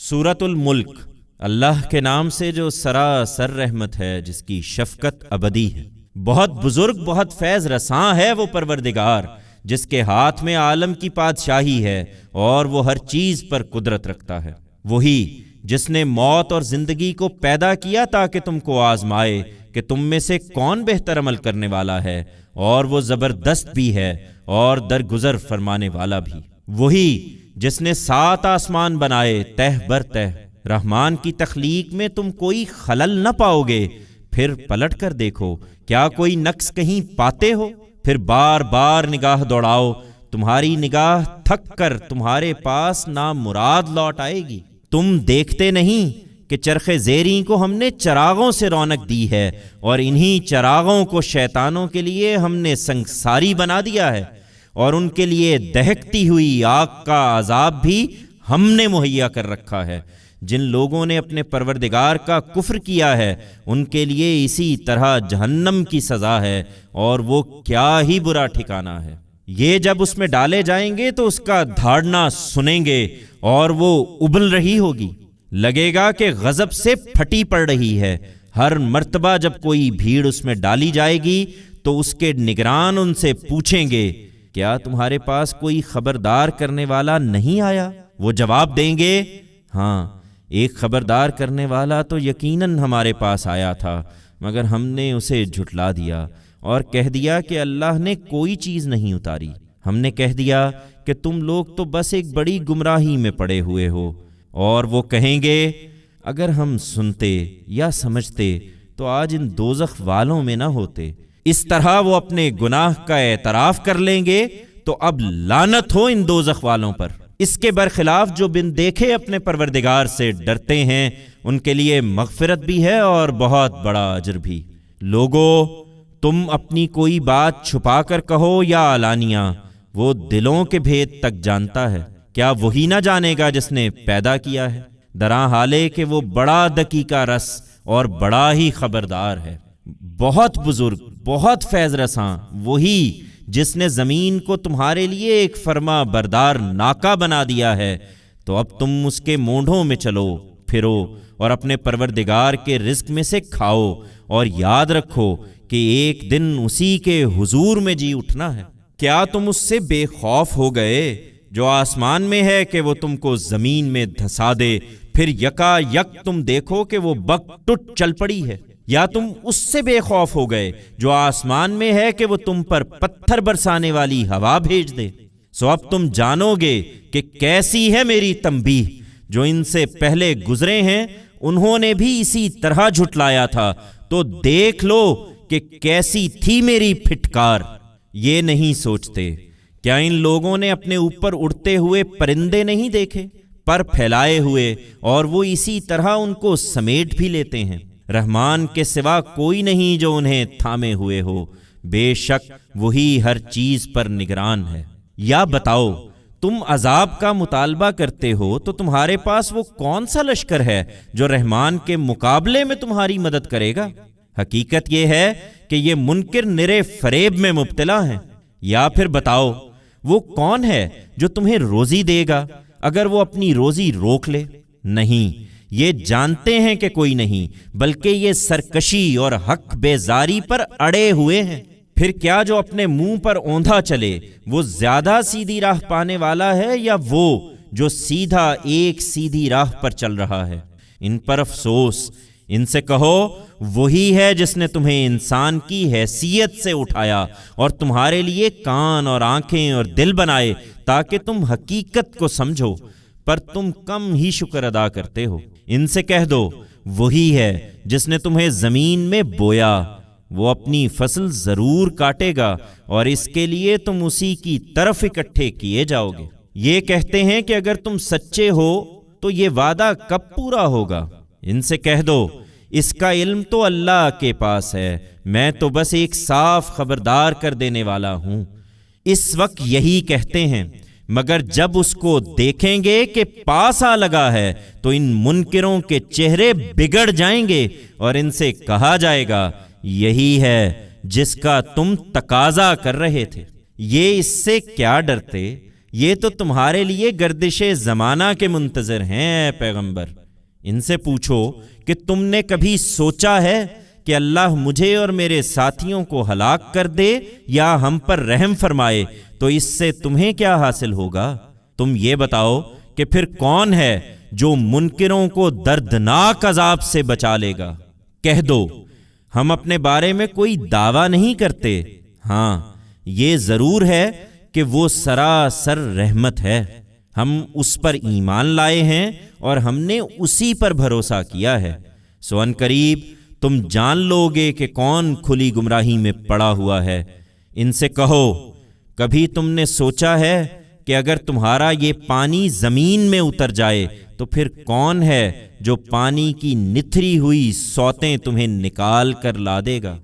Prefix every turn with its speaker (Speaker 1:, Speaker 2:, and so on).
Speaker 1: سورۃ الملک، اللہ کے نام سے جو سراسر رحمت ہے، جس کی شفقت ابدی ہے۔ بہت بزرگ، بہت فیض رساں ہے وہ پروردگار، جس کے ہاتھ میں عالم کی پادشاہی ہے اور وہ ہر چیز پر قدرت رکھتا ہے۔ وہی جس نے موت اور زندگی کو پیدا کیا تاکہ تم کو آزمائے کہ تم میں سے کون بہتر عمل کرنے والا ہے، اور وہ زبردست بھی ہے اور درگزر فرمانے والا بھی۔ وہی جس نے 7 آسمان بنائے تہ بر تہ، رحمان کی تخلیق میں تم کوئی خلل نہ پاؤ گے، پھر پلٹ کر دیکھو کیا کوئی نقص کہیں پاتے ہو؟ پھر بار بار نگاہ دوڑاؤ، تمہاری نگاہ تھک کر تمہارے پاس نامراد لوٹ آئے گی۔ تم دیکھتے نہیں کہ چرخ زیریں کو ہم نے چراغوں سے رونق دی ہے، اور انہی چراغوں کو شیطانوں کے لیے ہم نے سنگساری بنا دیا ہے، اور ان کے لیے دہکتی ہوئی آگ کا عذاب بھی ہم نے مہیا کر رکھا ہے۔ جن لوگوں نے اپنے پروردگار کا کفر کیا ہے، ان کے لیے اسی طرح جہنم کی سزا ہے، اور وہ کیا ہی برا ٹھکانہ ہے۔ یہ جب اس میں ڈالے جائیں گے تو اس کا دھاڑنا سنیں گے، اور وہ ابل رہی ہوگی، لگے گا کہ غضب سے پھٹی پڑ رہی ہے۔ ہر مرتبہ جب کوئی بھیڑ اس میں ڈالی جائے گی تو اس کے نگران ان سے پوچھیں گے، کیا تمہارے پاس کوئی خبردار کرنے والا نہیں آیا؟ وہ جواب دیں گے، ہاں، ایک خبردار کرنے والا تو یقیناً ہمارے پاس آیا تھا، مگر ہم نے اسے جھٹلا دیا اور کہہ دیا کہ اللہ نے کوئی چیز نہیں اتاری۔ ہم نے کہہ دیا کہ تم لوگ تو بس ایک بڑی گمراہی میں پڑے ہوئے ہو۔ اور وہ کہیں گے، اگر ہم سنتے یا سمجھتے تو آج ان دوزخ والوں میں نہ ہوتے۔ اس طرح وہ اپنے گناہ کا اعتراف کر لیں گے تو اب لعنت ہو ان دوزخ والوں پر۔ اس کے برخلاف جو بن دیکھے اپنے پروردگار سے ڈرتے ہیں، ان کے لیے مغفرت بھی ہے اور بہت بڑا اجر بھی۔ لوگو، تم اپنی کوئی بات چھپا کر کہو یا علانیہ، وہ دلوں کے بھید تک جانتا ہے۔ کیا وہی نہ جانے گا جس نے پیدا کیا ہے؟ دراں حالے کہ وہ بڑا دقیقہ رس اور بڑا ہی خبردار ہے۔ بہت بزرگ، بہت فیض رساں وہی جس نے زمین کو تمہارے لیے ایک فرما بردار ناکہ بنا دیا ہے، تو اب تم اس کے مونڈھوں میں چلو پھرو اور اپنے پروردگار کے رزق میں سے کھاؤ، اور یاد رکھو کہ ایک دن اسی کے حضور میں جی اٹھنا ہے۔ کیا تم اس سے بے خوف ہو گئے جو آسمان میں ہے کہ وہ تم کو زمین میں دھسا دے، پھر یکا یک تم دیکھو کہ وہ بک ٹٹ چل پڑی ہے؟ یا تم اس سے بے خوف ہو گئے جو آسمان میں ہے کہ وہ تم پر پتھر برسانے والی ہوا بھیج دے؟ سو اب تم جانو گے کہ کیسی ہے میری تنبیہ۔ جو ان سے پہلے گزرے ہیں انہوں نے بھی اسی طرح جھٹلایا تھا، تو دیکھ لو کہ کیسی تھی میری پھٹکار۔ یہ نہیں سوچتے، کیا ان لوگوں نے اپنے اوپر اڑتے ہوئے پرندے نہیں دیکھے، پر پھیلائے ہوئے، اور وہ اسی طرح ان کو سمیٹ بھی لیتے ہیں۔ رحمان کے سوا کوئی نہیں جو انہیں تھامے ہوئے ہو، بے شک وہی ہر چیز پر نگران ہے۔ یا بتاؤ، تم عذاب کا مطالبہ کرتے ہو تو تمہارے پاس وہ کون سا لشکر ہے جو رحمان کے مقابلے میں تمہاری مدد کرے گا؟ حقیقت یہ ہے کہ یہ منکر نرے فریب میں مبتلا ہیں۔ یا پھر بتاؤ، وہ کون ہے جو تمہیں روزی دے گا اگر وہ اپنی روزی روک لے؟ نہیں، یہ جانتے ہیں کہ کوئی نہیں، بلکہ یہ سرکشی اور حق بیزاری پر اڑے ہوئے ہیں۔ پھر کیا جو اپنے منہ پر اوندھا چلے وہ زیادہ سیدھی راہ پانے والا ہے، یا وہ جو سیدھا ایک سیدھی راہ پر چل رہا ہے؟ ان پر افسوس۔ ان سے کہو، وہی ہے جس نے تمہیں انسان کی حیثیت سے اٹھایا اور تمہارے لیے کان اور آنکھیں اور دل بنائے تاکہ تم حقیقت کو سمجھو، پر تم کم ہی شکر ادا کرتے ہو۔ ان سے کہہ دو، وہی ہے جس نے تمہیں زمین میں بویا، وہ اپنی فصل ضرور کاٹے گا، اور اس کے لیے تم اسی کی طرف اکٹھے کیے جاؤ گے۔ یہ کہتے ہیں کہ اگر تم سچے ہو تو یہ وعدہ کب پورا ہوگا؟ ان سے کہہ دو، اس کا علم تو اللہ کے پاس ہے، میں تو بس ایک صاف خبردار کر دینے والا ہوں۔ اس وقت یہی کہتے ہیں، مگر جب اس کو دیکھیں گے کہ پاس آ لگا ہے تو ان منکروں کے چہرے بگڑ جائیں گے، اور ان سے کہا جائے گا، یہی ہے جس کا تم تقاضا کر رہے تھے۔ یہ اس سے کیا ڈرتے یہ تو تمہارے لیے گردش زمانہ کے منتظر ہیں اے پیغمبر۔ ان سے پوچھو کہ تم نے کبھی سوچا ہے کہ اللہ مجھے اور میرے ساتھیوں کو ہلاک کر دے یا ہم پر رحم فرمائے تو اس سے تمہیں کیا حاصل ہوگا؟ تم یہ بتاؤ کہ پھر کون ہے جو منکروں کو دردناک عذاب سے بچا لے گا؟ کہہ دو ہم اپنے بارے میں کوئی دعویٰ نہیں کرتے، ہاں یہ ضرور ہے کہ وہ سراسر رحمت ہے، ہم اس پر ایمان لائے ہیں اور ہم نے اسی پر بھروسہ کیا ہے، سو ان قریب تم جان لو گے کہ کون کھلی گمراہی میں پڑا ہوا ہے۔ ان سے کہو کبھی تم نے سوچا ہے کہ اگر تمہارا یہ پانی زمین میں اتر جائے تو پھر کون ہے جو پانی کی نتھری ہوئی سوتیں تمہیں نکال کر لا دے گا؟